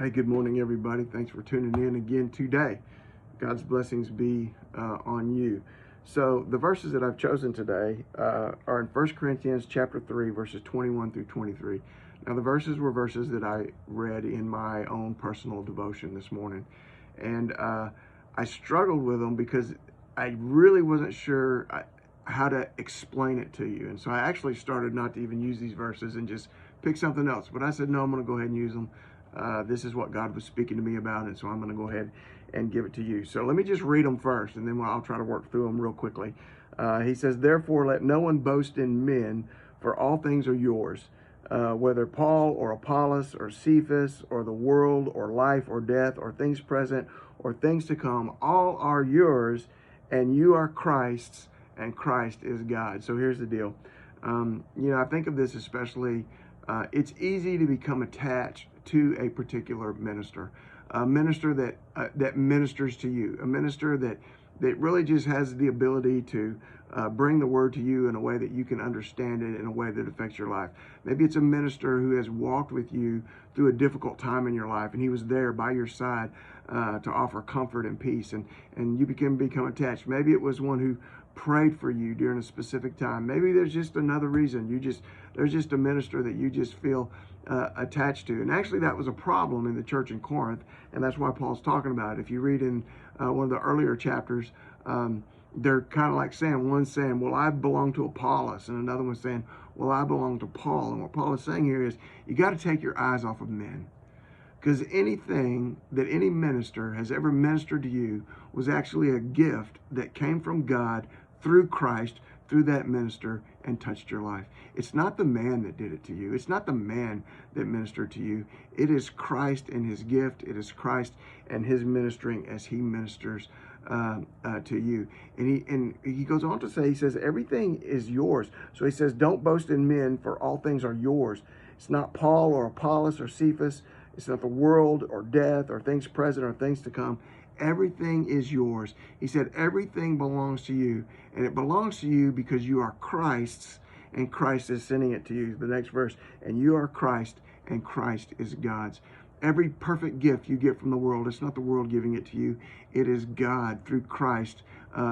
Hey, good morning, everybody. Thanks for tuning in again today. God's blessings be on you. So the verses that I've chosen today are in 1 Corinthians chapter 3, verses 21 through 23. Now, the verses were verses that I read in my own personal devotion this morning. And I struggled with them because I really wasn't sure how to explain it to you. And so I actually started not to even use these verses and just pick something else. But I said, no, I'm going to go ahead and use them. This is what God was speaking to me about, and so I'm going to go ahead and give it to you. So let me just read them first, and then I'll try to work through them real quickly. He says, therefore, let no one boast in men, for all things are yours, whether Paul or Apollos or Cephas or the world or life or death or things present or things to come, all are yours, and you are Christ's, and Christ is God. So here's the deal. I think of this especially. It's easy to become attached to a particular minister, a minister that ministers to you, a minister that really just has the ability to bring the word to you in a way that you can understand it, in a way that affects your life. Maybe it's a minister who has walked with you through a difficult time in your life, and he was there by your side to offer comfort and peace, and you can become attached. Maybe it was one who prayed for you during a specific time. Maybe there's just another reason. There's just a minister that you just feel attached to. And actually, that was a problem in the church in Corinth, and that's why Paul's talking about it. If you read in one of the earlier chapters, they're kind of like saying, one's saying, well, I belong to Apollos, and another one's saying, well, I belong to Paul. And what Paul is saying here is, you got to take your eyes off of men. Because anything that any minister has ever ministered to you was actually a gift that came from God through Christ, through that minister, and touched your life. It's not the man that did it to you. It's not the man that ministered to you. It is Christ and his gift. It is Christ and his ministering as he ministers to you. And he goes on to say, he says, everything is yours. So he says, don't boast in men, for all things are yours. It's not Paul or Apollos or Cephas. It's not the world or death or things present or things to come. Everything is yours. He said everything belongs to you, and it belongs to you because you are Christ's, and Christ is sending it to you. The next verse, and you are Christ, and Christ is God's. Every perfect gift you get from the world, it's not the world giving it to you. It is God through Christ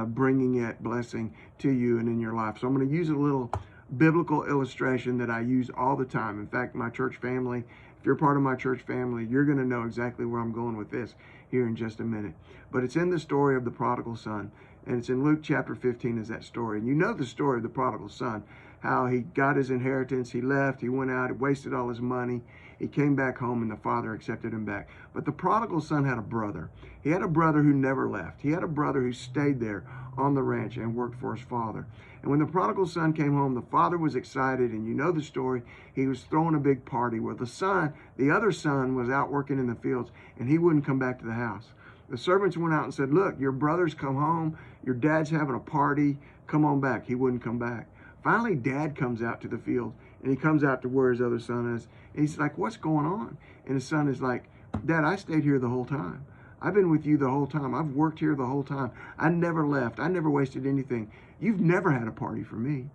bringing that blessing to you and in your life. So I'm going to use a little biblical illustration that I use all the time. In fact, my church family, if you're part of my church family, you're going to know exactly where I'm going with this here in just a minute. But it's in the story of the prodigal son, and it's in Luke chapter 15 is that story. And you know the story of the prodigal son, how he got his inheritance, he left, he went out, he wasted all his money, he came back home, and the father accepted him back. But the prodigal son had a brother. He had a brother who never left. He had a brother who stayed there on the ranch and worked for his father. And when the prodigal son came home, the father was excited, and you know the story. He was throwing a big party where the other son was out working in the fields, and he wouldn't come back to the house. The servants went out and said, look, your brother's come home, your dad's having a party, come on back. He wouldn't come back. Finally, dad comes out to the field, and he comes out to where his other son is, and he's like, what's going on? And his son is like, Dad, I stayed here the whole time. I've been with you the whole time. I've worked here the whole time. I never left. I never wasted anything. You've never had a party for me.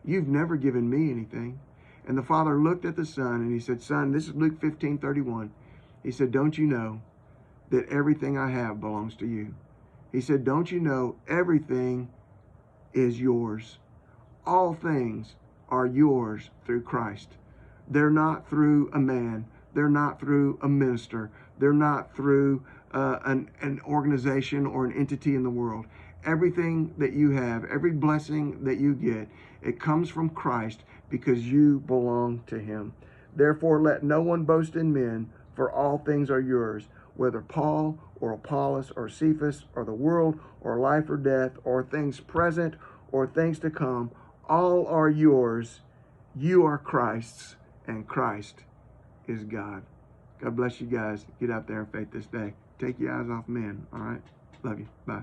You've never given me anything. And the father looked at the son and he said, son, this is Luke 15:31. He said, don't you know that everything I have belongs to you? He said, don't you know everything is yours? All things are yours through Christ. They're not through a man. They're not through a minister. They're not through an organization or an entity in the world. Everything that you have, every blessing that you get, it comes from Christ because you belong to him. Therefore, let no one boast in men, for all things are yours, whether Paul or Apollos or Cephas or the world or life or death or things present or things to come, all are yours. You are Christ's, and Christ is God. God bless you guys. Get out there in faith this day. Take your eyes off men, all right? Love you. Bye.